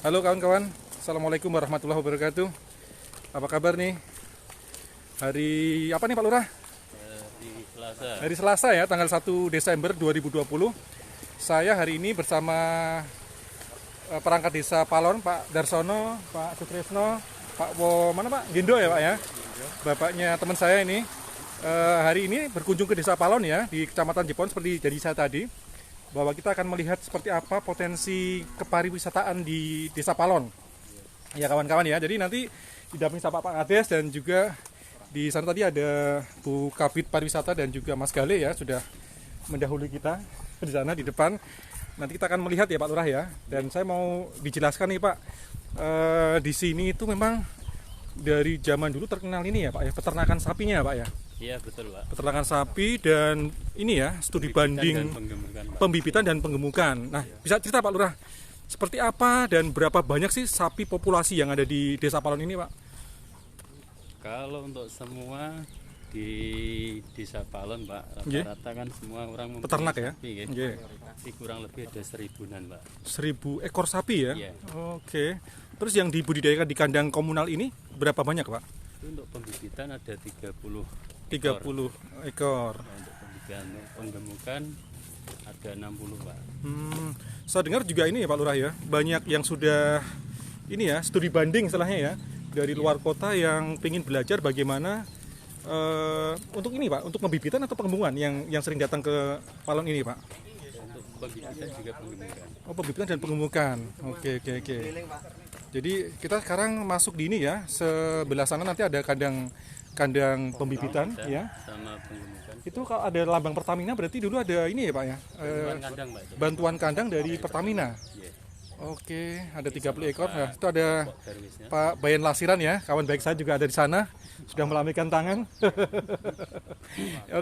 Halo kawan-kawan, Assalamualaikum warahmatullahi wabarakatuh. Apa kabar nih? Hari apa nih Pak Lurah? Hari Selasa ya, tanggal 1 Desember 2020. Saya hari ini bersama perangkat desa Palon, Pak Darsono, Pak Sutrisno, Pak mana Pak? Gindo ya Pak ya? Bapaknya teman saya ini. Hari ini berkunjung ke desa Palon ya, di Kecamatan Jepon seperti jadi saya tadi. Bahwa kita akan melihat seperti apa potensi kepariwisataan di Desa Palon. Ya kawan-kawan ya. Jadi nanti didampingi sama Pak Kades dan juga di sana tadi ada Bu Kabid Pariwisata dan juga Mas Gale ya sudah mendahului kita di sana di depan. Nanti kita akan melihat ya Pak Lurah ya. Dan saya mau dijelaskan nih Pak, di sini itu memang dari zaman dulu terkenal ini ya Pak ya, peternakan sapinya ya Pak ya. Iya betul Pak. Peternakan sapi dan ini ya studi banding pembibitan dan penggemukan. Nah bisa cerita Pak Lurah seperti apa dan berapa banyak sih sapi populasi yang ada di Desa Palon ini Pak? Kalau untuk semua di Desa Palon Pak, rata-rata kan semua orang peternak ya? Sapi, ya? Tapi kurang lebih ada 1000-an Pak. 1000 ekor sapi ya? Iya. Oke. Terus yang dibudidayakan di kandang komunal ini berapa banyak Pak? Untuk pembibitan ada 30 ekor. Nah, untuk pembibitan penggemukan ada 60 Pak. Saya dengar juga ini ya Pak Lurah ya, banyak yang sudah ini ya studi banding istilahnya ya dari luar kota yang ingin belajar bagaimana untuk ini Pak, untuk pembibitan atau pengembangan yang sering datang ke Palon ini Pak. Untuk pembibitan juga penggemukan. Oh, pembibitan dan pengemukan. Oke. Jadi kita sekarang masuk di ini ya, sebelah sana nanti ada kandang pembibitan ya. Sama penggemukan. Itu kalau ada lambang Pertamina berarti dulu ada ini ya Pak ya. Bantuan kandang Pak. Bantuan kandang dari Pertamina. Iya. Oke, ada 30 ekor. Nah, itu ada Pak Bayan Lasiran ya, kawan baik saya juga ada di sana, sudah melambaikan tangan.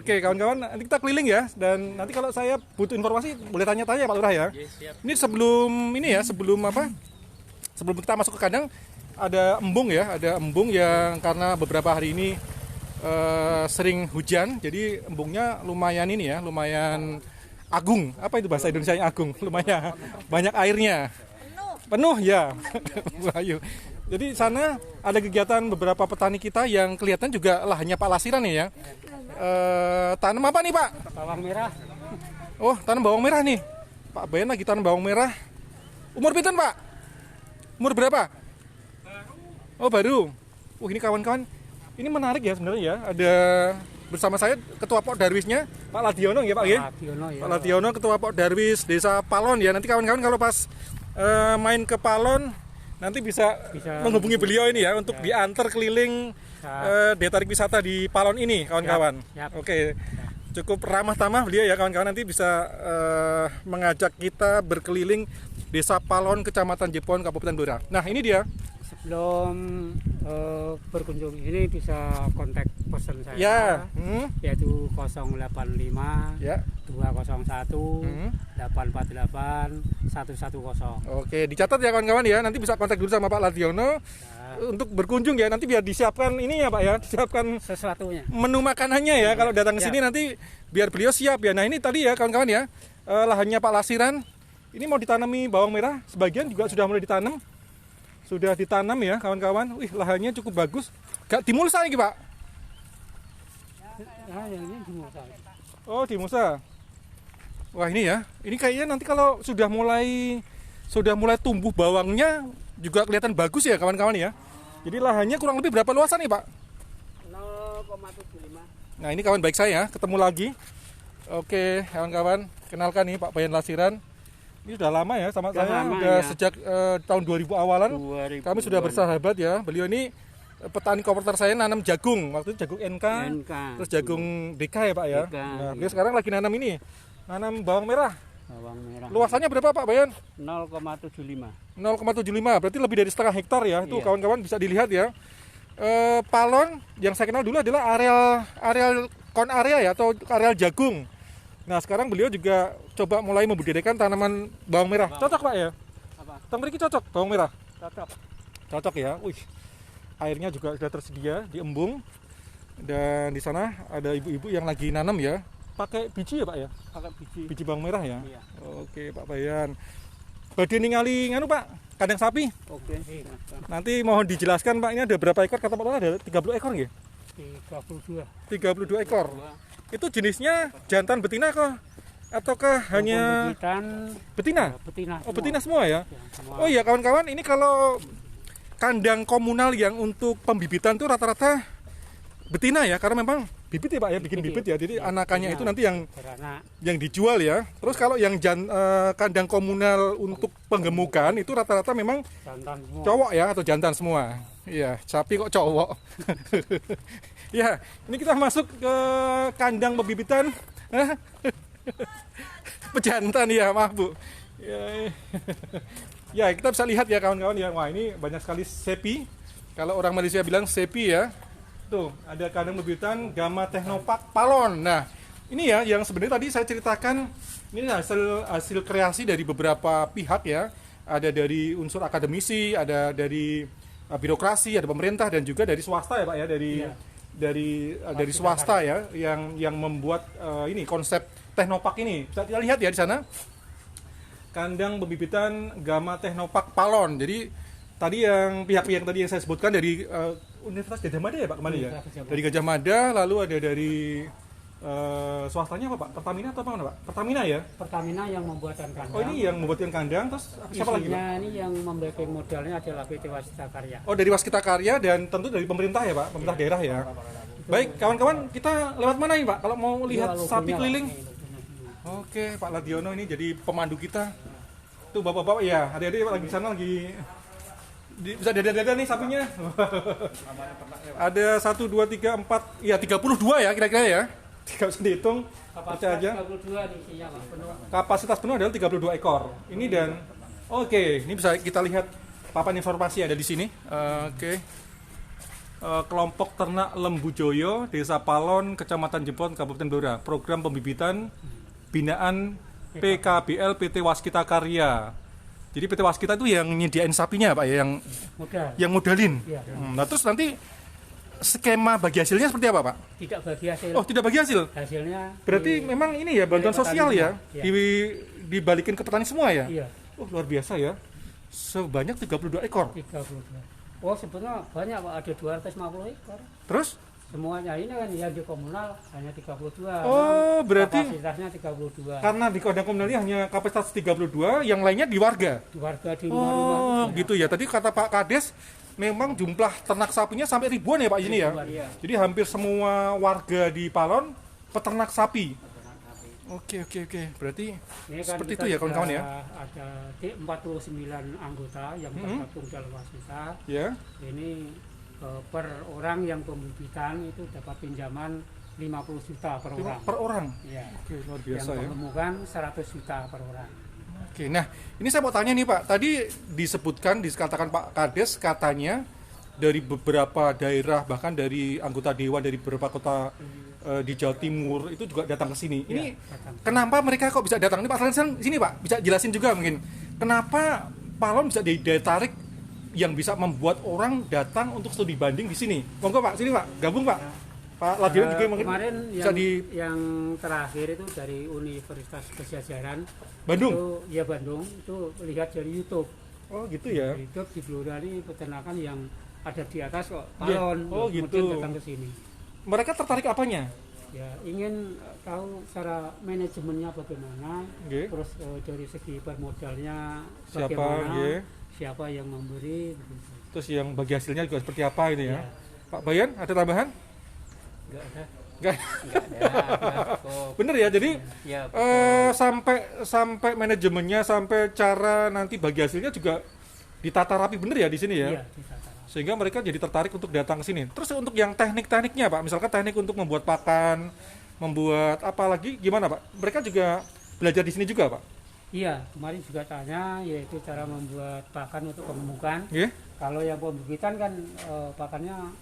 Oke, kawan-kawan, nanti kita keliling ya, dan nanti kalau saya butuh informasi boleh tanya-tanya Pak Lurah ya. Ini sebelum kita masuk ke kandang ada embung ya, ada embung yang karena beberapa hari ini sering hujan, jadi embungnya lumayan ini ya, lumayan agung. Apa itu bahasa Indonesia yang agung? Lumayan banyak airnya. Penuh ya. Ayo. Jadi sana ada kegiatan beberapa petani kita yang kelihatan juga lahannya Pak Lasiran nih ya. Tanam apa nih Pak? Bawang merah. Oh, tanam bawang merah nih. Pak Bayan lagi tanam bawang merah. Umur pinten Pak? Umur berapa? Oh baru. Ini kawan-kawan. Ini menarik ya sebenarnya ya. Ada bersama saya Ketua Pok Darwisnya Pak Ladiono ya Pak ya. Pak Ladiono Ketua Pok Darwis Desa Palon ya. Nanti kawan-kawan kalau pas main ke Palon nanti bisa menghubungi beliau ini ya untuk diantar keliling daya tarik wisata di Palon ini kawan-kawan. Oke. Cukup ramah tamah beliau ya kawan-kawan, nanti bisa mengajak kita berkeliling Desa Palon, Kecamatan Jepon, Kabupaten Blora. Nah, ini dia. Sebelum berkunjung ini bisa kontak pesan saya Ya. Yaitu 085 Ya. 201 848 110. Oke, dicatat ya kawan-kawan ya. Nanti bisa kontak dulu sama Pak Ladiono untuk berkunjung ya. Nanti biar disiapkan ini ya Pak ya, disiapkan Sesuatunya. menu makanannya ya. Kalau datang ke sini nanti biar beliau siap ya. Nah, ini tadi ya kawan-kawan ya. Lahannya Pak Lasiran. Ini mau ditanami bawang merah, sebagian juga sudah mulai ditanam. Sudah ditanam ya kawan-kawan. Wih, lahannya cukup bagus. Gak dimulsa lagi Pak? Ya, ini dimulsa. Oh, dimulsa. Wah, ini ya. Ini kayaknya nanti kalau sudah mulai tumbuh bawangnya juga kelihatan bagus ya kawan-kawan ya. Jadi lahannya kurang lebih berapa luasan nih Pak? 0,75. Nah, ini kawan baik saya, ketemu lagi. Oke, kawan-kawan, kenalkan nih Pak Bayan Lasiran. Ini sudah lama ya sama saya, udah ya. Sejak tahun 2000 awalan 2000. Kami sudah bersahabat ya. Beliau ini petani koperter saya nanam jagung, waktu itu jagung NK. Terus jagung DK ya Pak ya. Nah, beliau sekarang lagi nanam ini, nanam bawang merah. Luasannya berapa Pak Bayan? 0,75. 0,75, berarti lebih dari setengah hektar ya. Itu kawan-kawan bisa dilihat ya. Palon yang saya kenal dulu adalah areal kon area ya, atau areal jagung. Nah, sekarang beliau juga coba mulai membudidayakan tanaman bawang merah. Cocok Pak ya? Apa? Tang mriki cocok bawang merah? Cocok. Cocok ya. Wih. Airnya juga sudah tersedia di embung. Dan di sana ada ibu-ibu yang lagi nanam ya. Pakai biji ya Pak ya? Pakai biji. Biji bawang merah ya? Iya. Oke Pak Bayan. Badhe ningali nganu Pak, kandang sapi. Oke. Nanti mohon dijelaskan Pak, ini ada berapa ekor? Kata Pak Lurah ada 30 ekor nggih? 32. 32 ekor. Itu jenisnya jantan betina kah? Ataukah hanya Pembibitan betina? betina. Oh, betina semua ya? Ya, semua. Oh iya kawan-kawan, ini kalau kandang komunal yang untuk pembibitan tuh rata-rata betina ya, karena memang bibit ya Pak ya, bikin bibit ya. Jadi anakannya itu nanti Beranak. yang dijual ya. Terus kalau yang kandang komunal untuk penggemukan itu rata-rata memang Jantan semua. cowok ya atau jantan semua. Iya, sapi kok cowok. Ya, ini kita masuk ke kandang pembibitan. Pejantan ya, maaf Bu. Ya, ya, kita bisa lihat ya kawan-kawan ya. Wah, ini banyak sekali sepi. Kalau orang Malaysia bilang sepi ya. Tuh, ada kandang pembibitan Gamma Technopark Palon. Nah, ini ya yang sebenarnya tadi saya ceritakan, ini hasil kreasi dari beberapa pihak ya. Ada dari unsur akademisi, ada dari birokrasi, ada pemerintah dan juga dari swasta ya Pak ya, dari swasta ya yang membuat ini konsep Technopark ini. Bisa kita lihat ya di sana. Kandang pembibitan Gamma Technopark Palon. Jadi tadi yang pihak-pihak tadi yang saya sebutkan dari Universitas Gajah Mada ya Pak kemarin ya. Dari Gajah Mada, lalu ada dari swastanya apa Pak? Pertamina atau apa Pak? Pertamina ya. Pertamina yang membuatkan kandang. Oh, ini yang membuatkan kandang, terus siapa lagi Pak? Isinya ini yang membacking modalnya adalah PT Waskita Karya. Oh, dari Waskita Karya dan tentu dari pemerintah ya Pak, pemerintah daerah ya. Baik, kawan-kawan, kita lewat mana nih Pak kalau mau lihat Iya, sapi logonya, keliling? Pak. Ini logonya. Oke, Pak Ladiono ini jadi pemandu kita. Tuh bapak-bapak ya, adik-adik lagi di sana lagi bisa dada-dada nih sapinya. Ada 1, 2, 3, 4, ya 32 ya kira-kira ya. Tidak usah dihitung, percaya aja. 32 nih isinya Pak, penuh. Kapasitas penuh adalah 32 ekor. Ini dan oke, ini bisa kita lihat papan informasi ada di sini. Oke. Kelompok Ternak Lembu Joyo, Desa Palon, Kecamatan Jepon, Kabupaten Blora. Program pembibitan binaan PKBL PT Waskita Karya. Jadi PT Waskita itu yang nyediain sapinya Pak ya, Modal. yang modalin. Iya. Nah terus nanti skema bagi hasilnya seperti apa Pak? Tidak bagi hasil. Oh tidak bagi hasil? Hasilnya Berarti memang ini ya bantuan dari sosial ya, Pertamina. dibalikin ke petani semua ya? Iya, Oh luar biasa ya, sebanyak 32 ekor. 32. Oh, sebenarnya banyak Pak, ada 250 ekor. Terus? Semuanya ini kan yang di komunal hanya 32. Oh berarti Kapasitasnya 32. karena di kandang komunal ini hanya kapasitas 32, yang lainnya di warga. Di warga di rumah-rumah. Oh gitu ya, tadi kata Pak Kades memang jumlah ternak sapinya sampai ribuan ya Pak ini ya? Iya. Jadi hampir semua warga di Palon peternak sapi. Oke, berarti Ini kan seperti kita itu ya kawan-kawan ya? Ada 49 anggota yang tergabung dalam Waskita. Ya. Ini per orang yang pembibitan itu dapat pinjaman 50 juta per orang. Per orang. Iya. Oke, luar Yang biasa ya. pengemukan 100 juta per orang. Oke, nah ini saya mau tanya nih Pak. Tadi dikatakan Pak Kades katanya dari beberapa daerah, bahkan dari anggota dewan dari beberapa kota di Jawa Timur itu juga datang ke sini. Ini datang. kenapa mereka kok bisa datang? Ini Pak Salen sini Pak, bisa jelasin juga mungkin. Kenapa Palon bisa daya tarik yang bisa membuat orang datang untuk studi banding di sini? Monggo Pak, sini Pak, gabung Pak. Pak Ladion juga mungkin Kemarin bisa yang terakhir itu dari Universitas Pajajaran Bandung. itu ya Bandung itu lihat dari YouTube. Oh gitu ya. Dari YouTube di Blora ini peternakan yang ada di atas kok Iya. Palon. Oh, Kemudian gitu. datang ke sini. Mereka tertarik apanya? Ya ingin tahu cara manajemennya bagaimana, Oke. terus dari segi permodalnya Siapa, bagaimana, nggih. siapa yang memberi. Begitu. Terus yang bagi hasilnya juga seperti apa ini ya? Ya. Pak Bayan ada tambahan? Enggak ada. Enggak. Cukup. Bener ya, jadi Ya, sampai manajemennya, sampai cara nanti bagi hasilnya juga ditata rapi bener ya di sini ya? iya, ditata. Sehingga mereka jadi tertarik untuk datang ke sini. Terus untuk yang teknik-tekniknya Pak, misalkan teknik untuk membuat pakan, membuat apa lagi gimana Pak? Mereka juga belajar di sini juga Pak? Iya, kemarin juga tanya yaitu cara membuat pakan untuk pememukan. Iya? Kalau yang pembibitan kan pakannya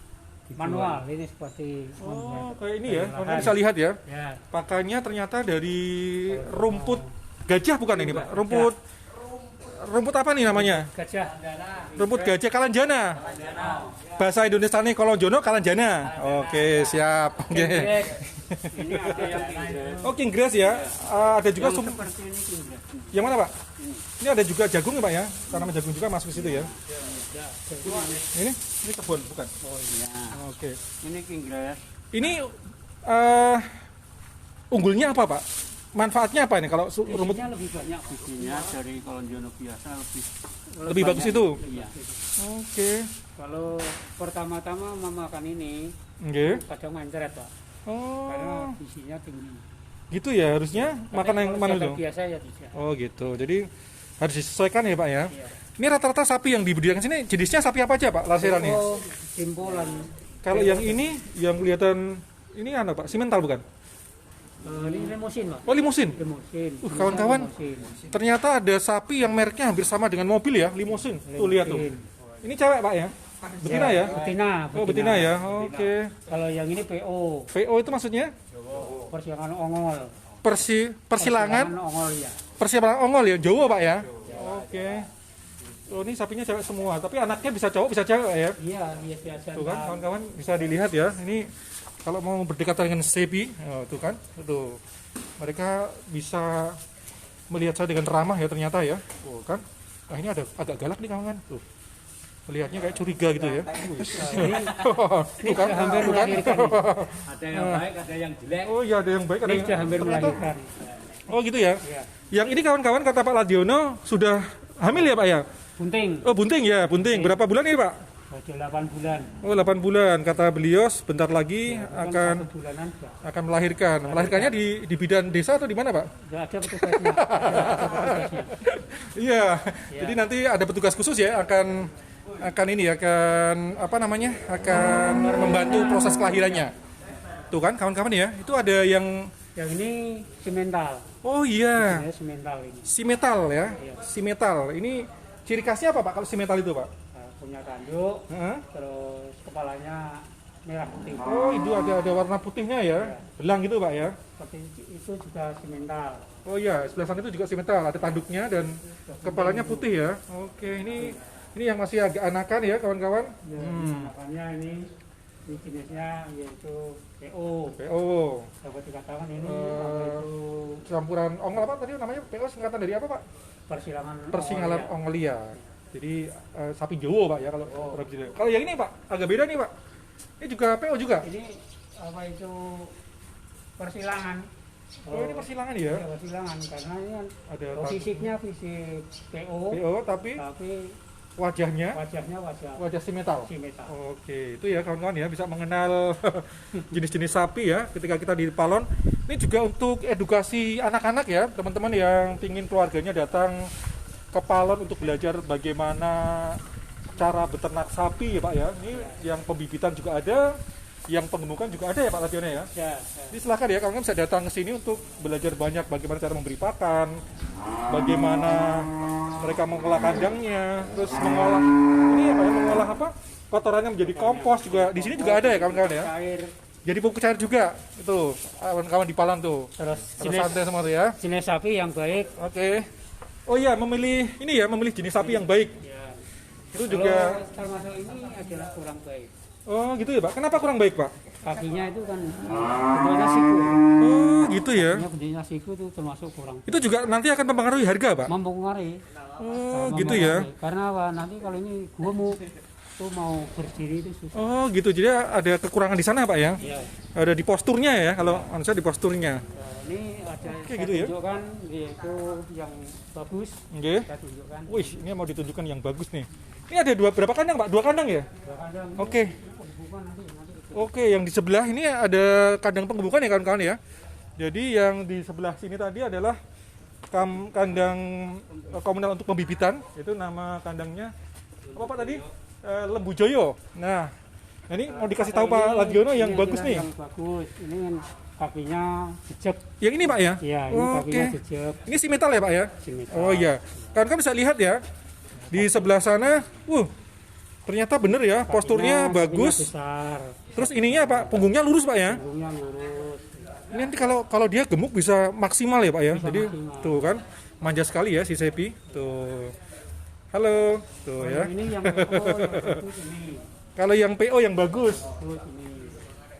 manual, ini seperti Oh, kayak ini ya, dari kamu lahan. bisa lihat ya. Ya, Pakannya ternyata dari rumput gajah bukan ini Pak? Rumput apa nih namanya? gajah. Rumput gajah kalanjana. Bahasa Indonesia nih kolonjono kalanjana. Oke, siap. Oke. Jenggrek. Ini ada yang tinggal. Oh, king grass ya. Ada juga Yang seperti ini tinggal. yang mana, Pak? Ini ada juga jagung ya, Pak ya? Tanaman jagung juga masuk ke situ ya. Ini kebun bukan? Oh iya. Oke. Ini king grass. Ini unggulnya apa, Pak? Manfaatnya apa ini kalau rumput Bijinya lebih banyak bijinya dari kolonjono biasa lebih bagus itu? Iya. Oke. Kalau pertama-tama memakan ini Oke. kadang mencret Pak, karena Oh, bijinya tinggi. gitu ya harusnya makan yang mana itu? itu? Biasa ya bisa. Oh, gitu. Jadi harus disesuaikan ya, Pak ya. Iya. Ini rata-rata sapi yang dibudidayakan sini jenisnya sapi apa aja, Pak? Laserannya. Oh, simpulan. Kalau yang ini yang kelihatan ini apa, Pak? Simental bukan? Ini limusin Pak. Oh, limusin. Limusin. Kawan-kawan. Limusin. Ternyata ada sapi yang mereknya hampir sama dengan mobil ya, limusin. Tuh lihat tuh. Ini cewek, Pak ya? Betina ya? Betina. Oh, betina ya. Oke. Kalau yang ini PO, PO itu maksudnya persilangan ongol. persilangan ongol ya. persilangan ongol ya, Jawa, Pak ya. Oke. Oh, ini sapinya cewek semua, tapi anaknya bisa cowok bisa cewek ya. Iya, iya biasa. Tuh kan, kawan-kawan bisa dilihat ya. Ini kalau mau berdekatan dengan sapi, tuh kan, tuh mereka bisa melihat saya dengan ramah ya ternyata ya. Tuh kan, nah ini ada agak galak nih kawan-kawan. Tuh, melihatnya kayak curiga gitu ya. Tuh kan, hampir tuh kan. melahirkan. Ada yang baik, ada yang jelek. Oh iya, ada yang baik, ada Ini yang sudah hampir melahirkan. Oh gitu ya. Iya. Yang ini kawan-kawan kata Pak Ladiono sudah hamil ya, Pak ya? Bunting. Oh, bunting ya, bunting. Berapa bulan ini, Pak? Sudah 8 bulan. Oh, 8 bulan. Kata beliau sebentar lagi akan 1 bulanan sudah. akan melahirkan. Melahirkannya di bidan desa atau di mana, Pak? Sudah ada petugasnya. Ada petugasnya. Iya. Jadi nanti ada petugas khusus ya akan ini ya, akan apa namanya? Akan membantu proses kelahirannya. Tuh kan kawan-kawan ya. Itu ada yang Yang ini simental. oh iya, Ini simental ini. simetal ya. Iya. Simetal. Ini ciri khasnya apa, Pak, kalau simetal itu, Pak? Punya tanduk, Heeh. terus kepalanya merah putih. Oh, itu ada warna putihnya ya. Belang gitu, Pak ya. Seperti itu juga simental. Oh iya, sebelah sana itu juga simetal, ada tanduknya dan kepalanya putih ya. Oke, ini yang masih agak anakan ya, kawan-kawan. Ya, makanya ini jenisnya yaitu PO. PO. Dapat dikatakan ini Eh, apa itu Campuran ongol apa tadi namanya? PO singkatan dari apa, Pak? persilangan Persingalan ongol ongolia. Jadi sapi Jawa, Pak ya kalau orang Jawa. Kalau yang ini, Pak, agak beda nih, Pak. Ini juga PO juga. ya. Ini apa itu persilangan. Oh, ini persilangan ya. Ya, persilangan karena ini kan Ada fisiknya fisik PO, PO tapi tapi wajahnya wajahnya wajah wajah simetal. simetal. Oke, itu ya kawan-kawan ya, bisa mengenal jenis-jenis sapi ya ketika kita di Palon. Ini juga untuk edukasi anak-anak ya, teman-teman yang ingin keluarganya datang ke Palon untuk belajar bagaimana cara beternak sapi ya, Pak ya. Ini yang pembibitan juga ada, yang pengemukan juga ada ya, Pak Ladiono ya. Ya, Jadi silahkan ya kawan-kawan bisa datang ke sini untuk belajar banyak bagaimana cara memberi pakan, bagaimana mereka mengolah kandangnya, terus mengolah ini apa ya, mengolah apa kotorannya menjadi kompos juga di sini juga ada ya kawan-kawan ya. cair. Jadi pupuk cair juga itu kawan-kawan di Palan tuh. Terus Ada santai semua tuh ya. jenis sapi yang baik. Oke. Oh iya, memilih ini ya, memilih jenis sapi yang baik. Ya. Itu juga. Kalau termasuk ini adalah kurang baik. Oh gitu ya, Pak. Kenapa kurang baik, Pak? Kakinya itu kan bentuknya siku. Oh gitu ya. Kakinya bentuknya siku itu termasuk kurang. Itu juga nanti akan mempengaruhi harga, Pak. Mempengaruhi. Oh gitu ya. Karena apa? Nanti kalau ini gua mau berdiri itu susah. Oh gitu, jadi ada kekurangan di sana, Pak ya? Iya. Ada di posturnya ya, kalau manusia di posturnya. Nah, ini ada Oke, saya gitu ya. tunjukkan yaitu yang bagus. Oke. Saya tunjukkan. Wih, ini mau ditunjukkan yang bagus nih. Ini ada berapa kandang, Pak? 2 kandang ya? Dua kandang. Oke. Pembukaan nanti itu. Oke, yang di sebelah ini ada kandang penggemukan ya kawan-kawan ya. Jadi yang di sebelah sini tadi adalah kandang komunal untuk pembibitan. Itu nama kandangnya apa, Pak, tadi? Lembu Joyo. Nah, ini mau dikasih tahu Pak Ladiono yang Ini bagus adalah nih. Yang bagus. Ini kan kakinya jejak. Yang ini, Pak ya? Iya, ini Oke. kakinya jejak. Ini si metal ya, Pak ya? Simetal. Oh iya. Kan bisa lihat ya. Di sebelah sana, ternyata bener ya, posturnya Kakinya bagus. besar. Terus ininya, Pak, punggungnya lurus, Pak ya? Punggungnya lurus. Ini nanti kalau dia gemuk bisa maksimal ya, Pak ya. Bisa Jadi maksimal. tuh kan manja sekali ya si Sepi. Tuh. Halo. Tuh ya. Ini yang PO yang bagus ini. Kalau yang PO yang bagus. Bagus ini.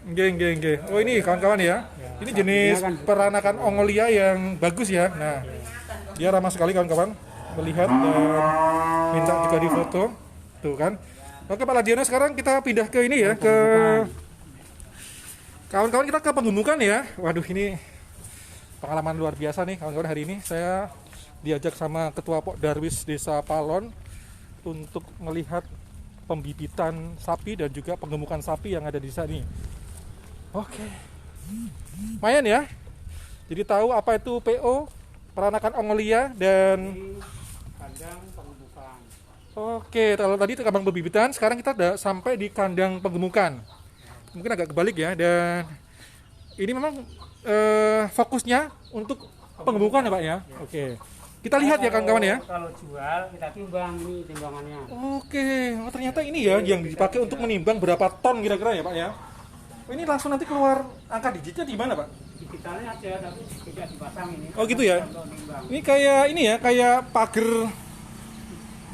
Nggih. Oh ini kawan-kawan ya. Ini jenis peranakan Ongolia yang bagus ya. Nah, dia ramah sekali kawan-kawan. Melihat dan minta juga difoto. Tuh kan. Oke Pak Ladiono, sekarang kita pindah ke ini ya, ke kawan-kawan, kita ke penggemukan ya. Waduh, ini pengalaman luar biasa nih kawan-kawan. Hari ini saya diajak sama Ketua Pok Darwis Desa Palon untuk melihat pembibitan sapi dan juga penggemukan sapi yang ada di sini. Oke. Lumayan ya. Jadi tahu apa itu PO, peranakan Ongolia, dan kandang penggemukan. oke, kalau tadi itu kandang pembibitan, sekarang kita udah sampai di kandang penggemukan. Mungkin agak kebalik ya, dan ini memang fokusnya untuk penggemukan ya Pak ya. Oke. Kita lihat ya kawan-kawan ya. Kalau jual kita timbang ini timbangannya. Oke, oh, ternyata ini ya yang dipakai untuk menimbang berapa ton kira-kira ya Pak ya. Oh, ini langsung nanti keluar angka digitnya di mana Pak? Digitalnya aja tapi tidak dipasang ini. Oh gitu ya. Untuk nimbang. Ini kayak ini ya, kayak pagar.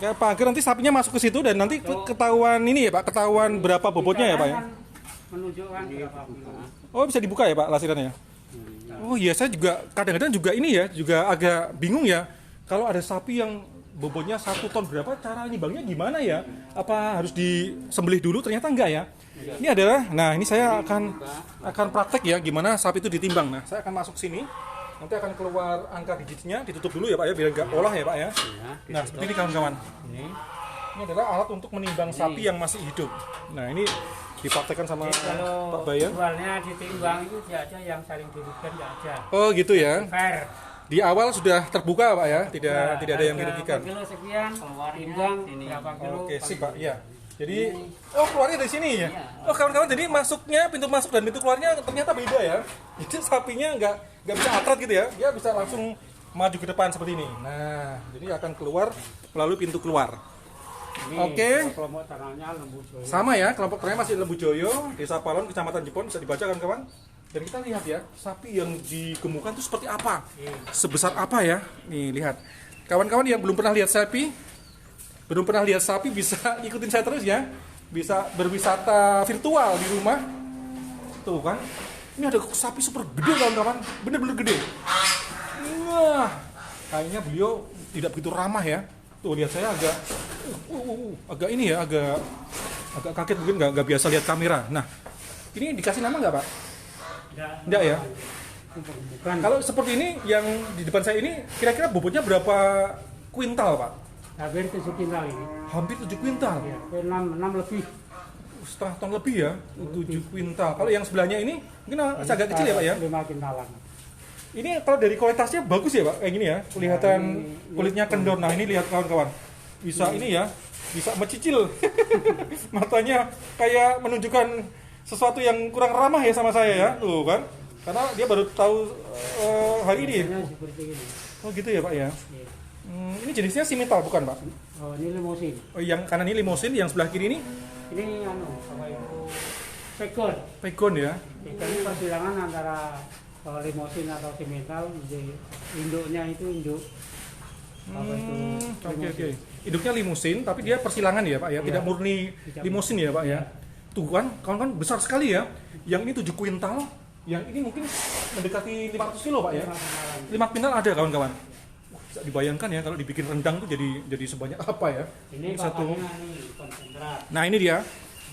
Kayak pagar, nanti sapinya masuk ke situ dan nanti ketahuan ini ya Pak, ketahuan berapa bobotnya ya Pak ya. Menunjukkan berapa kilo. Oh, bisa dibuka ya Pak lasirannya? Oh iya, saya juga kadang-kadang juga ini ya, juga agak bingung ya. Kalau ada sapi yang bobotnya 1 ton berapa, cara nimbangnya gimana ya? Apa harus disembelih dulu? Ternyata enggak ya. Ini adalah, nah ini saya akan praktek ya gimana sapi itu ditimbang. Nah, saya akan masuk sini. Nanti akan keluar angka digitnya, ditutup dulu ya Pak ya, biar enggak olah ya Pak ya. Nah, seperti ini kawan-kawan. Ini adalah alat untuk menimbang sapi yang masih hidup. Nah, ini dipraktekkan sama Pak Bayan. Jualnya ditimbang itu tidak ada yang saling dirugikan, tidak ada. Oh gitu ya. Fair. Di awal sudah terbuka Pak ya, tidak ada yang dirugikan. Kilo sekian, timbang berapa kilo. Oke, sip Pak. Ya. Jadi, oh keluarnya dari sini ya. Oh kawan-kawan, jadi masuknya, pintu masuk dan pintu keluarnya ternyata beda ya. Jadi sapinya nggak bisa atrat gitu ya. Dia bisa langsung maju ke depan seperti ini. Nah, jadi akan keluar melalui pintu keluar. Oke. Kelompok ternaknya Lembu Joyo. Sama ya, kelompok ternaknya masih Lembu Joyo, Desa Palon, Kecamatan Jepon, bisa dibaca kawan-kawan. Dan kita lihat ya, sapi yang digemukan itu seperti apa, sebesar apa ya. Nih lihat, kawan-kawan yang belum pernah lihat sapi, bisa ikutin saya terus ya, bisa berwisata virtual di rumah. Tuh kan, ini ada sapi super gede kawan-kawan, bener-bener gede. Wah, kayaknya beliau tidak begitu ramah ya. Tuh lihat, saya agak ini ya, agak kaget, mungkin nggak biasa lihat kamera. Nah, ini dikasih nama nggak Pak? Enggak ya. Bukan. Kalau seperti ini yang di depan saya ini kira-kira bobotnya berapa kuintal Pak? Hampir 7 kuintal ini. Hampir 7 kuintal. Ya, 6 lebih. Setengah ton lebih ya, 7 kuintal. Kalau yang sebelahnya ini mungkin agak kecil ya Pak ya? 5 kuintalan. Ini kalau dari kualitasnya bagus ya Pak, kayak gini ya. Kelihatan kulitnya kendor. Nah ini lihat kawan-kawan. Bisa ini ya, bisa mencicil. Matanya kayak menunjukkan sesuatu yang kurang ramah ya sama saya ya. Tuh kan. Karena dia baru tahu hari ini. Seperti ini. Oh gitu ya Pak ya. Ya. Ini jenisnya simental bukan Pak? Oh, ini limosin. Oh, yang kanan ini limosin, yang sebelah kiri ini Ini apa itu? Pegon. pegon ya. Pegon ini persilangan antara limosin atau simental. Jadi induknya itu induk. Apa itu? Oke. Induknya limusin, tapi dia persilangan ya Pak ya, tidak murni limusin ya Pak ya. Tuh kan, kawan-kawan besar sekali ya. Yang ini 7 kuintal, yang ini mungkin mendekati 500 kilo Pak ya. 5 kuintal ada kawan-kawan. Bisa dibayangkan ya kalau dibikin rendang tuh jadi sebanyak apa ya. Ini satu. konsentrat. Nah ini dia,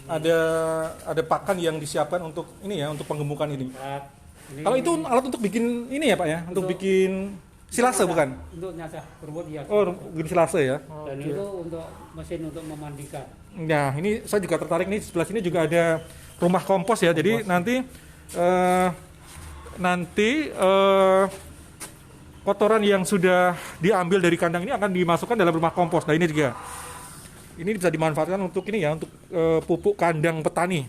ada pakan yang disiapkan untuk ini ya, untuk penggemukan ini. Ini Kalau itu alat untuk bikin ini ya Pak ya, untuk bikin silase bukan? Untuk nyacah berbut ya. Oh, bikin silase ya. Dan itu untuk mesin untuk memandikan. Nah, ini saya juga tertarik nih, sebelah sini juga ada rumah kompos ya. Jadi nanti kotoran yang sudah diambil dari kandang ini akan dimasukkan dalam rumah kompos. Nah, ini juga. Ini bisa dimanfaatkan untuk ini ya, untuk pupuk kandang petani.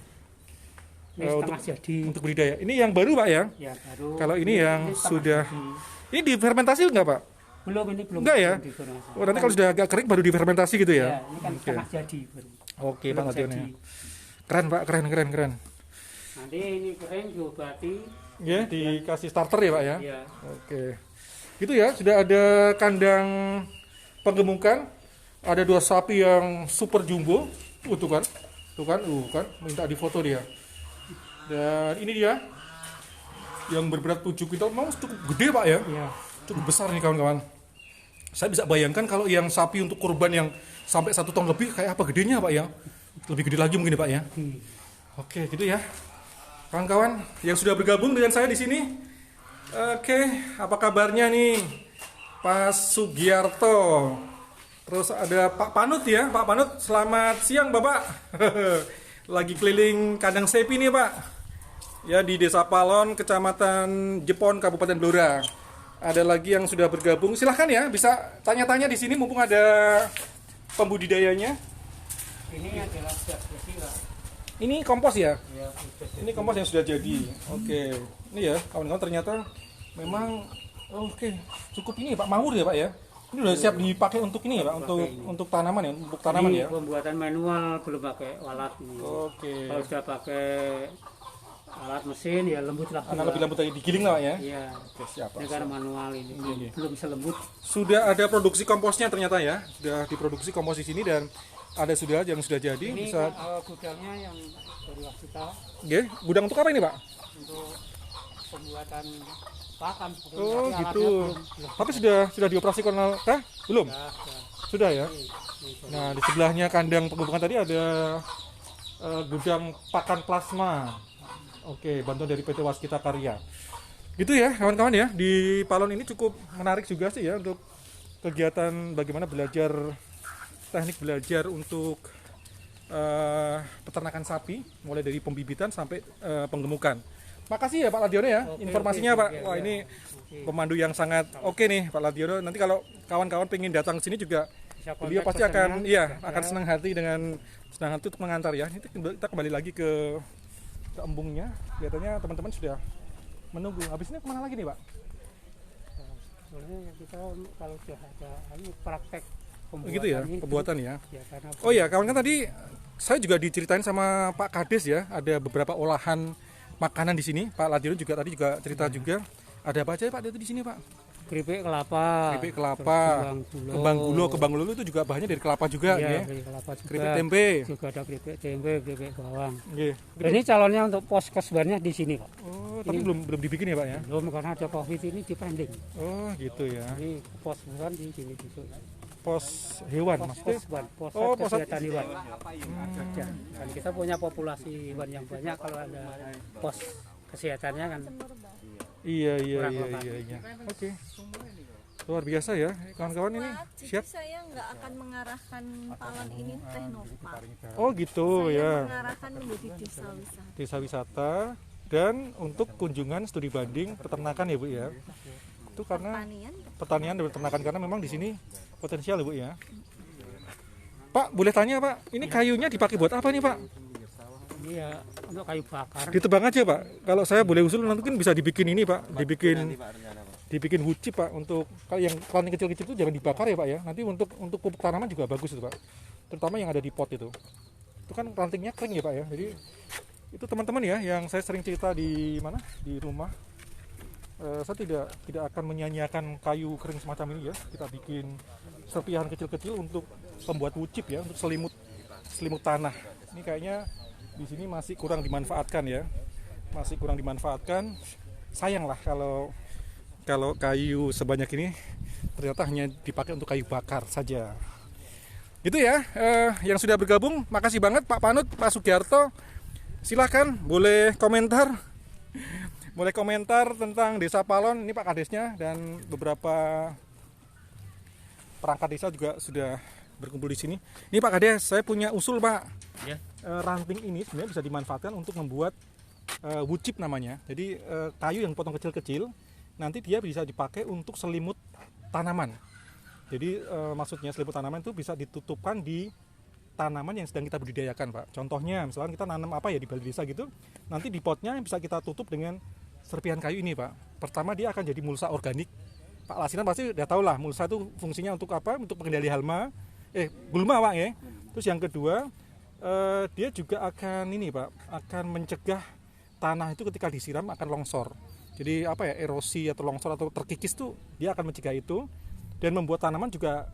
Ini setengah jadi. Untuk budidaya. Ini yang baru Pak ya? Ya, baru. Kalau ini yang setengah sudah jadi. ini difermentasi enggak Pak? Belum Enggak ya? Oh, nanti kalau sudah agak kering baru difermentasi gitu Ya, ya? ini kan setengah jadi baru. Oke, Belum Pak Ladiono. jadi. Keren Pak, keren. Nanti ini kering diobati. Ya, dikasih starter ya Pak ya? Ya. Oke. Gitu ya, sudah ada kandang penggemukan. Ada 2 sapi yang super jumbo. Tuh kan, minta difoto dia. Dan ini dia yang berberat 7 kuintal, memang cukup gede Pak ya. Iya. Cukup besar nih kawan-kawan. Saya bisa bayangkan kalau yang sapi untuk kurban yang sampai 1 ton lebih kayak apa gedenya Pak ya. Lebih gede lagi mungkin ya Pak ya. Oke, gitu ya. Kawan-kawan yang sudah bergabung dengan saya di sini. Oke, apa kabarnya nih? Pak Sugiarto. Terus ada Pak Panut ya. Pak Panut, selamat siang Bapak. Lagi keliling kandang sapi nih Pak. Ya, di Desa Palon, Kecamatan Jepon, Kabupaten Blora. Ada lagi yang sudah bergabung. Silahkan ya, bisa tanya-tanya di sini mumpung ada pembudidayanya. Ini adalah gas besi Pak. Ini kompos ya? Ya, Ini kompos yang sudah jadi. Oke. Ini ya, kawan-kawan ternyata memang oke, cukup ini Pak, mawur ya Pak ya. Ini udah siap dipakai untuk ini ya Pak, untuk tanaman ya, untuk tanaman ini ya. pembuatan manual, belum pakai alat ini. Oke. Kalau sudah pakai alat mesin ya lembut lah. Anak lebih lembut lagi digiling lah Pak ya. Iya. Oke, siap Pak. Ini karena manual ini belum selembut. Sudah ada produksi komposnya ternyata ya. Sudah diproduksi kompos di sini dan ada sudah yang sudah jadi. Ini Bisa gudangnya yang dari Waskita Oke, gudang untuk apa ini Pak? untuk pembuatan pakan. Oh, Tapi gitu. alatnya belum. Tapi sudah dioperasional kah? Belum? Ya, Sudah ya. ini. Nah, di sebelahnya kandang penggubungan tadi ada gudang pakan plasma. Oke, bantuan dari PT Waskita Karya. Gitu ya, kawan-kawan ya. Di Palon ini cukup menarik juga sih ya untuk kegiatan bagaimana belajar teknik belajar untuk peternakan sapi, mulai dari pembibitan sampai penggemukan. Makasih ya Pak Ladiono ya, Oke, informasinya oke, Pak. iya, Wah, iya. ini pemandu yang sangat oke nih Pak Ladiono. Nanti kalau kawan-kawan pengen datang ke sini juga Bisa beliau kontak pasti akan pesannya. akan senang hati dengan senang hati untuk mengantar ya. Ini kita kembali lagi ke embungnya. Kelihatannya teman-teman sudah menunggu. Habis ini kemana lagi nih Pak? Soalnya kita kalau sudah ada ini praktek pembuatan Gitu ya, ini, pembuatan ya. ya karena Oh ya, kawan-kawan tadi saya juga diceritain sama Pak Kades ya, ada beberapa olahan makanan di sini. Pak Ladiono juga tadi juga cerita juga. Ada apa aja Pak itu di sini Pak? keripik kelapa, Keripik kelapa, kembang gulo itu juga bahannya dari kelapa juga ya, ya. keripik kelapa juga. Keripik tempe. Juga ada keripik tempe, keripik bawang. Nggih. Dan ini calonnya untuk pos kesbannya di sini Pak. Oh, tapi belum dibikin ya Pak ya? Belum karena ada COVID ini dipending. Oh, gitu ya. Ini pos kesban di sini besok. Pos hewan Pos maksudnya. kesban, pos Oh, pusat- kesehatan hewan. Ada. Dan kita punya populasi hewan yang banyak, kalau ada pos kesehatannya kan Iya. Kurang lepas. Oke. Luar biasa ya, kawan-kawan ini Maaf, jadi siap. saya nggak akan mengarahkan Palon ini Teknopark. Oh, gitu Saya ya. mengarahkan menjadi desa wisata. Desa wisata dan untuk kunjungan studi banding peternakan ya Bu ya. Itu karena Pertanian, pertanian dan peternakan karena memang di sini potensial ya Bu ya. Pak, boleh tanya Pak, ini kayunya dipakai buat apa nih Pak? ini ya untuk kayu bakar. Ditebang aja Pak. Kalau saya boleh usul nanti kan bisa dibikin ini Pak, dibikin wucip Pak, untuk kalau yang ranting kecil-kecil itu jangan dibakar ya Pak ya. Nanti untuk pupuk tanaman juga bagus itu Pak. Terutama yang ada di pot itu. Itu kan rantingnya kering ya Pak ya. Jadi itu teman-teman ya yang saya sering cerita di mana? Di rumah. Saya tidak akan menyanyiakan kayu kering semacam ini ya. Kita bikin serpihan kecil-kecil untuk pembuat wucip ya, untuk selimut tanah. Ini kayaknya di sini masih kurang dimanfaatkan ya. Masih kurang dimanfaatkan. Sayang lah kalau kayu sebanyak ini ternyata hanya dipakai untuk kayu bakar saja. Gitu ya, yang sudah bergabung, makasih banget Pak Panut, Pak Sugiarto. Silahkan, boleh komentar tentang Desa Palon. Ini Pak Kadesnya dan beberapa perangkat desa juga sudah berkumpul di sini. Ini Pak Kades, saya punya usul Pak. Ya. Ranting ini sebenarnya bisa dimanfaatkan untuk membuat wucip namanya. Jadi kayu yang potong kecil-kecil, nanti dia bisa dipakai untuk selimut tanaman. Jadi maksudnya selimut tanaman itu bisa ditutupkan di tanaman yang sedang kita budidayakan Pak. Contohnya misalkan kita nanam apa ya di balai desa gitu, nanti di potnya bisa kita tutup dengan serpihan kayu ini Pak. Pertama dia akan jadi mulsa organik. Pak Lasinan pasti udah tahu lah mulsa itu fungsinya untuk apa? Untuk pengendali gulma Pak ya. Terus yang kedua dia juga akan ini Pak, akan mencegah tanah itu ketika disiram akan longsor. Jadi apa ya, erosi atau longsor atau terkikis tuh dia akan mencegah itu dan membuat tanaman juga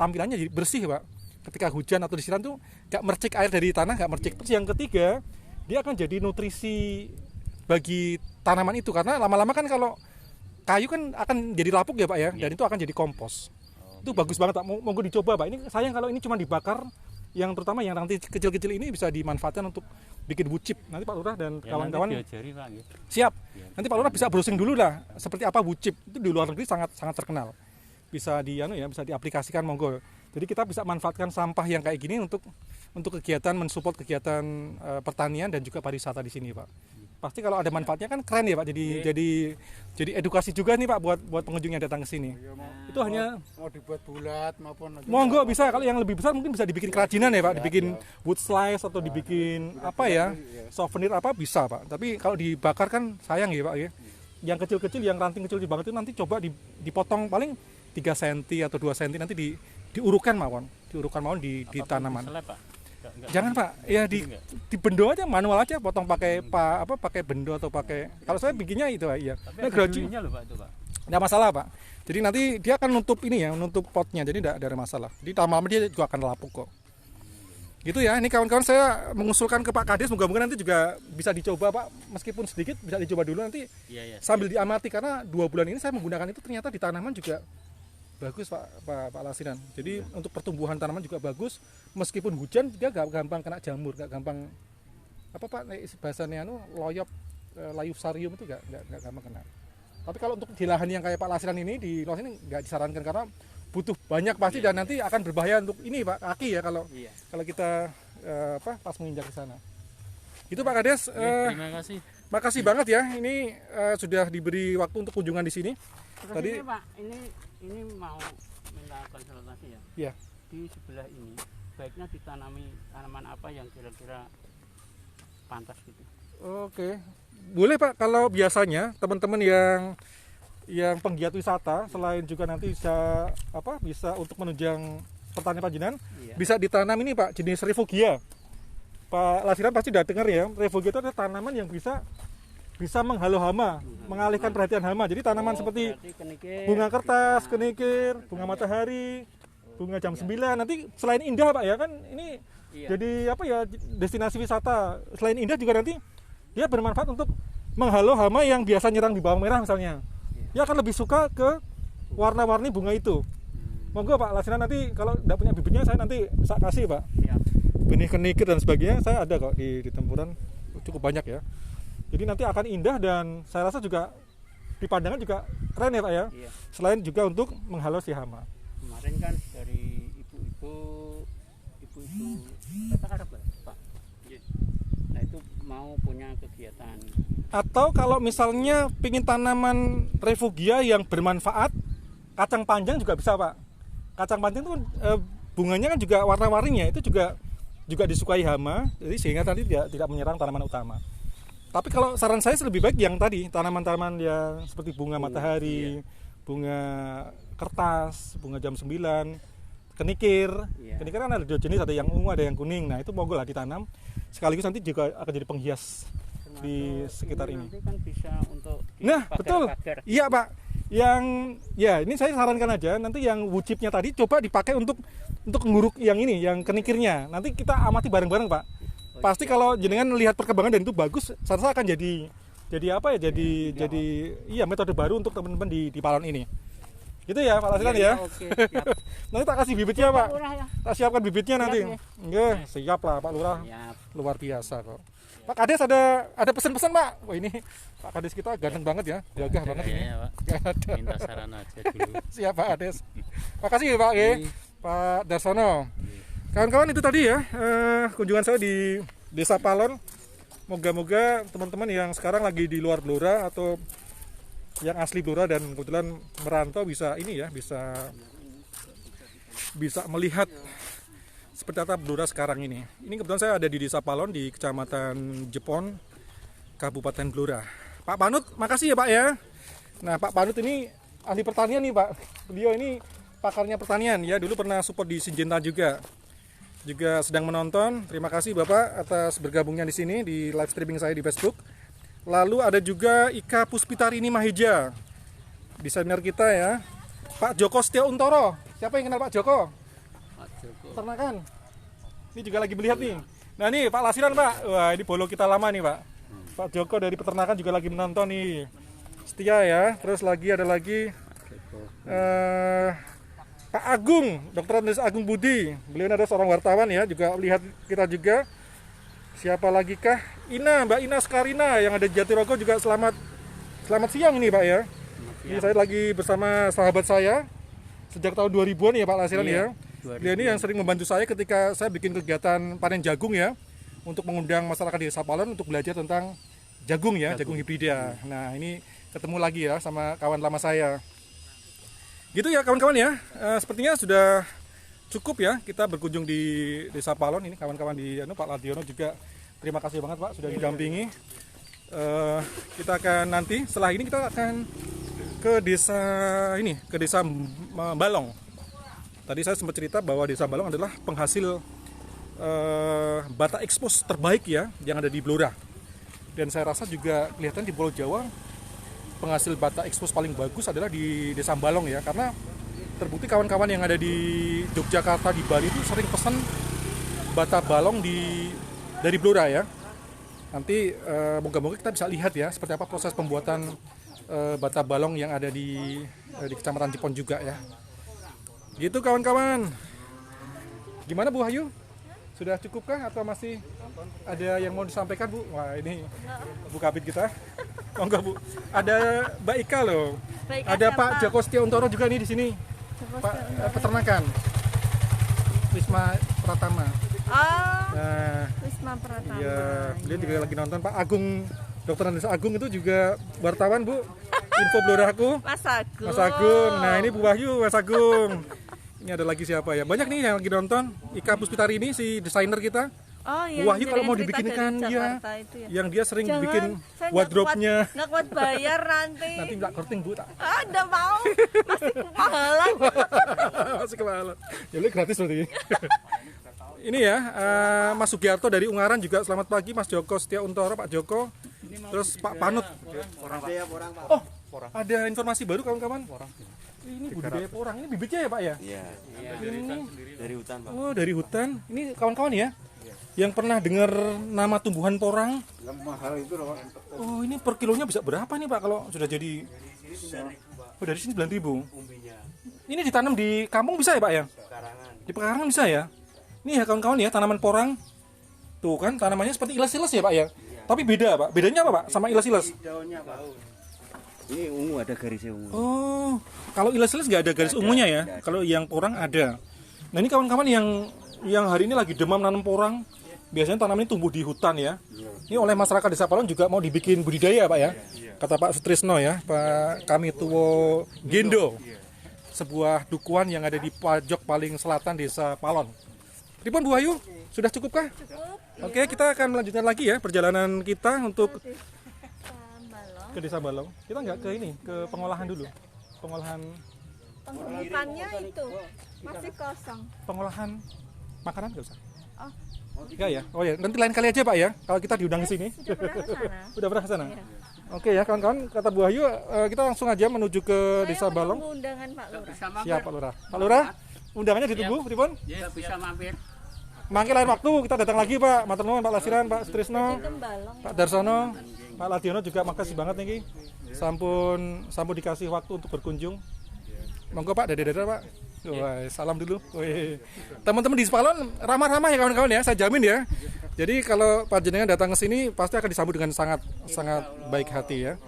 tampilannya jadi bersih Pak. Ketika hujan atau disiram tuh gak mercik air dari tanah, gak mercik. Terus yang ketiga dia akan jadi nutrisi bagi tanaman itu, karena lama-lama kan kalau kayu kan akan jadi lapuk ya Pak ya, dan itu akan jadi kompos. Itu bagus banget Pak, monggo dicoba Pak. Ini sayang kalau ini cuma dibakar, yang terutama yang nanti kecil-kecil ini bisa dimanfaatkan untuk bikin wood chip. Nanti Pak Lurah dan kawan-kawan diajari, Pak, gitu. siap. Nanti Pak Lurah bisa browsing dulu lah seperti apa wood chip. Itu di luar negeri sangat terkenal. Bisa bisa diaplikasikan monggo. Jadi kita bisa manfaatkan sampah yang kayak gini untuk kegiatan mensupport kegiatan pertanian dan juga pariwisata di sini Pak. Pasti kalau ada manfaatnya kan keren ya Pak. Jadi edukasi juga nih Pak buat pengunjung yang datang ke sini. Itu hanya mau dibuat bulat maupun monggo bisa. Kalau yang lebih besar mungkin bisa dibikin kerajinan ya Pak, dibikin wood slice atau dibikin apa ya, souvenir apa bisa Pak. Tapi kalau dibakar kan sayang ya Pak ya. Yang kecil-kecil, yang ranting kecil banget itu nanti coba dipotong paling 3 cm atau 2 cm nanti diurukkan mawon di tanaman. Seleb, Pak? Enggak, Jangan Pak, ya di bendo aja, manual aja, potong pakai pakai bendo atau pakai. Kalau saya bikinnya itu ya. Tapi Nah, ada geraju durinya loh Pak itu Pak. nggak masalah Pak. Jadi nanti dia akan nutup ini ya, nutup potnya, jadi tidak ada masalah. Jadi lama-lama dia juga akan lapuk kok. Gitu ya, ini kawan-kawan saya mengusulkan ke Pak Kades, moga-moga nanti juga bisa dicoba Pak, meskipun sedikit bisa dicoba dulu nanti sambil diamati, karena 2 bulan ini saya menggunakan itu ternyata di tanaman juga bagus Pak Lasiran. Jadi untuk pertumbuhan tanaman juga bagus, meskipun hujan dia gak gampang kena jamur, gak gampang apa Pak bahasanya loyop, layufsarium itu gak gampang kena. Tapi kalau untuk di lahan yang kayak Pak Lasiran ini di luar sini nggak disarankan karena butuh banyak pasti dan nanti akan berbahaya untuk ini Pak kaki ya kalau kita pas menginjak ke sana. Itu Pak Kades. Terima kasih. Makasih banget ya, ini sudah diberi waktu untuk kunjungan di sini. Tadi Pak, ini mau minta konsultasi ya. Iya. Di sebelah ini baiknya ditanami tanaman apa yang kira-kira pantas gitu. Oke. Boleh Pak, kalau biasanya teman-teman yang penggiat wisata selain juga nanti bisa untuk menunjang pertanian panjinan, bisa ditanam ini Pak, jenis refugia. Pak Lasiran pasti udah dengar ya, refugia itu adalah tanaman yang bisa menghalau hama, mengalihkan perhatian hama. Jadi tanaman seperti bunga kertas, kenikir, bunga matahari, bunga jam 9. Nanti selain indah Pak ya kan ini jadi destinasi wisata. Selain indah juga nanti dia bermanfaat untuk menghalau hama yang biasa nyerang di bawang merah misalnya. Dia akan lebih suka ke warna-warni bunga itu. Monggo Pak Lasiran nanti kalau tidak punya bibitnya saya nanti bisa kasih Pak. Benih kenikir dan sebagainya saya ada kok di Tempuran, cukup banyak ya. Jadi nanti akan indah dan saya rasa juga di pandangan juga keren ya Pak ya. Selain juga untuk menghalau si hama. Kemarin kan dari ibu-ibu kata Arab Pak. Nah itu mau punya kegiatan. Atau kalau misalnya pingin tanaman refugia yang bermanfaat, kacang panjang juga bisa Pak. Kacang panjang itu bunganya kan juga warna-warninya itu juga disukai hama, jadi sehingga tadi tidak menyerang tanaman utama. Tapi kalau saran saya lebih baik yang tadi tanaman-tanaman yang seperti bunga matahari, bunga kertas, bunga jam 9, kenikir. Kenikir kan ada 2 jenis, ada yang ungu, ada yang kuning. Nah itu monggo lah ditanam. Sekaligus nanti juga akan jadi penghias di sekitar ini. Nanti kan bisa untuk Nah betul, iya Pak. Ini saya sarankan aja nanti yang wood chipnya tadi coba dipakai untuk nguruk yang ini, yang kenikirnya. Nanti kita amati bareng-bareng Pak. Pasti kalau jenengan lihat perkembangan dan itu bagus, saya rasa akan jadi metode baru untuk teman-teman di Palon ini. Gitu ya Pak Lasiran ya. Oke, siap. Nanti tak kasih bibitnya Pak. Ya. Tak siapkan bibitnya nanti. Nggih, siap lah Pak Lurah. Luar biasa kok. Pak Kades ada pesan-pesan Pak. Wah ini Pak Kades kita ganteng banget ya, gagah banget ini. Pak. Minta saran aja dulu. Siap Pak Kades. Makasih Pak Pak Darsono. Kawan-kawan itu tadi ya kunjungan saya di Desa Palon. Moga-moga teman-teman yang sekarang lagi di luar Blora atau yang asli Blora dan kebetulan merantau bisa melihat seperti apa Blora sekarang ini. Ini kebetulan saya ada di Desa Palon di Kecamatan Jepon, Kabupaten Blora. Pak Panut, makasih ya Pak ya. Nah Pak Panut ini ahli pertanian nih Pak. Beliau ini pakarnya pertanian ya, dulu pernah support di Syngenta juga sedang menonton. Terima kasih Bapak atas bergabungnya di sini di live streaming saya di Facebook. Lalu ada juga Ika Puspitarini Mahija, desainer kita ya. Pak Joko Setio Untoro. Siapa yang kenal Pak Joko? Pak Joko. Ternakan. Ini juga lagi melihat nih. Nah nih Pak Lasiran Pak, wah ini bolo kita lama nih Pak. Pak Joko dari peternakan juga lagi menonton nih. Setia ya. Terus ada lagi Pak Agung, Dr. Andes Agung Budi. Beliau ada seorang wartawan ya, juga lihat kita juga. Siapa lagi kah? Mbak Ina Skarina yang ada di Jatirogo juga selamat siang ini Pak ya. Ini saya lagi bersama sahabat saya sejak tahun 2000-an ya Pak Lasiran ya. Dia ini yang sering membantu saya ketika saya bikin kegiatan panen jagung ya, untuk mengundang masyarakat di Desa Palon untuk belajar tentang jagung ya, jagung hibrida. Nah ini ketemu lagi ya sama kawan lama saya. Gitu ya kawan-kawan ya, sepertinya sudah cukup ya kita berkunjung di Desa Palon. Ini kawan-kawan di Pak Ladiono juga terima kasih banget Pak sudah didampingi. Kita akan nanti setelah ini kita akan ke desa Balong. Tadi saya sempat cerita bahwa Desa Balong adalah penghasil bata ekspos terbaik ya yang ada di Blora. Dan saya rasa juga kelihatan di Pulau Jawa penghasil bata ekspos paling bagus adalah di Desa Balong ya, karena terbukti kawan-kawan yang ada di Yogyakarta, di Bali itu sering pesan bata balong dari Blora ya. Nanti moga-moga kita bisa lihat ya seperti apa proses pembuatan bata balong yang ada di Kecamatan Jepon juga ya. Gitu kawan-kawan. Gimana Bu Ayu? Sudah cukupkah atau masih ada yang mau disampaikan Bu? Wah ini Bu Kabid kita. Monggo Bu. Ada Mbak Ika loh. Ada Pak Joko Setiauntoro juga nih di sini. Pak peternakan. Wisma Pratama. Nah, Wisma Pratama. iya, beliau juga lagi nonton. Pak Agung, Dr. Andes Agung itu juga wartawan Bu. Info Bloraku. Mas Agung. Mas Agung. Nah ini Bu Wahyu, Mas Agung. Ini ada lagi siapa ya? Banyak nih yang lagi nonton. Ika Puspitari ini si desainer kita. Oh iya. Bu Wahyu kalau mau cerita dibikinkan dari ya, Jakarta itu ya. yang dia sering Jangan, bikin saya wardrobe-nya. nggak kuat bayar nanti. Nanti nggak korting Bu tak? Nggak mau, masih kemahalan. Masih kemahalan. Ya boleh gratis berarti. Ini ya, Mas Sugiarto dari Ungaran juga selamat pagi. Mas Joko Setiauntoro, Pak Joko. Terus Pak Panut. Oh, ada informasi baru kawan-kawan. Ini budidaya porang. Ini bibitnya ya Pak ya? Iya, Ini dari hutan Pak. oh dari hutan. Ini kawan-kawan ya, yang pernah dengar nama tumbuhan porang. Yang mahal itu loh. Oh ini per kilonya bisa berapa nih Pak kalau sudah jadi? Oh dari sini 9.000. Ini ditanam di kampung bisa ya Pak ya? Di pekarangan bisa ya? Ini ya kawan-kawan ya, tanaman porang. Tuh kan tanamannya seperti ilas-ilas ya Pak ya? Tapi beda Pak. Bedanya apa Pak sama ilas-ilas? Daunnya Pak. Ini ungu, ada garisnya ungu. Oh, kalau ilas-ilas nggak ada garis ungunya ya? Kalau yang porang ada. Nah ini kawan-kawan yang hari ini lagi demam nanam porang. Biasanya tanaman ini tumbuh di hutan ya. Ini oleh masyarakat Desa Palon juga mau dibikin budidaya Pak ya. Kata Pak Sutrisno ya, Pak Kami Tuwo Gendo. Sebuah dukuhan yang ada di pojok paling selatan Desa Palon. Ripon Bu Ayu, sudah cukupkah? Cukup. Oke, kita akan melanjutkan lagi ya perjalanan kita untuk Balong. ke Desa Balong. Kita nggak ke ini, ke pengolahan dulu. Pengolahan Penghutannya itu masih kosong. pengolahan makanan nggak usah. Oh, Enggak ya? Oh ya, nanti lain kali aja Pak ya. Kalau kita diundang ke sini. sudah pernah ke sana. Udah pernah ke sana? Iya. Oke ya kawan-kawan, kata Bu Ayu, kita langsung aja menuju ke Desa Saya Balong. menunggu undangan Pak Lurah. Siap Pak Lurah. Pak Lurah, undangannya ditunggu, Ripon. Ya, bisa mampir. Mangke lain waktu kita datang lagi Pak. Matur nuwun Pak Lasiran, Pak Sutrisno, Ke Balong. Pak Darsono, Pak Ladiono juga makasih banget nih. Sampun dikasih waktu untuk berkunjung. Monggo Pak, dadah-dadah Pak. Wah, salam dulu. Wih. Teman-teman di Palon ramah-ramah ya kawan-kawan ya, saya jamin ya. Jadi kalau Pak Jenengan datang ke sini pasti akan disambut dengan sangat baik hati ya.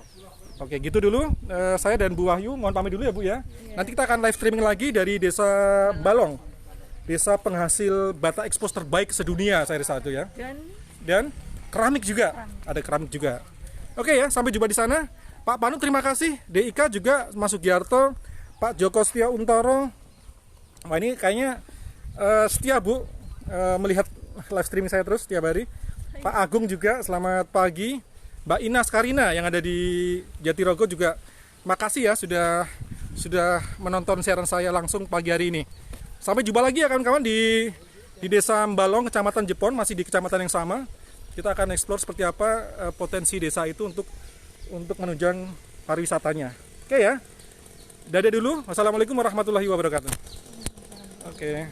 Oke, gitu dulu. Saya dan Bu Wahyu mohon pamit dulu ya Bu ya. Nanti kita akan live streaming lagi dari Desa Balong. Desa penghasil bata ekspos terbaik sedunia saya rasa itu ya. Dan keramik juga. Ada keramik juga. Oke ya, sampai jumpa di sana. Pak Panut terima kasih. DIK juga Mas Sugiarto, Pak Joko Setiauntoro. Wah ini kayaknya setia Bu melihat live streaming saya terus setiap hari. Pak Agung juga selamat pagi. Mbak Ina Skarina yang ada di Jatirogo juga makasih ya sudah menonton siaran saya langsung pagi hari ini. Sampai jumpa lagi ya kawan-kawan di Desa Balong, Kecamatan Jepon, masih di kecamatan yang sama. Kita akan eksplor seperti apa potensi desa itu untuk menunjang pariwisatanya. Oke ya. Dadah dulu. Wassalamualaikum warahmatullahi wabarakatuh. Oke.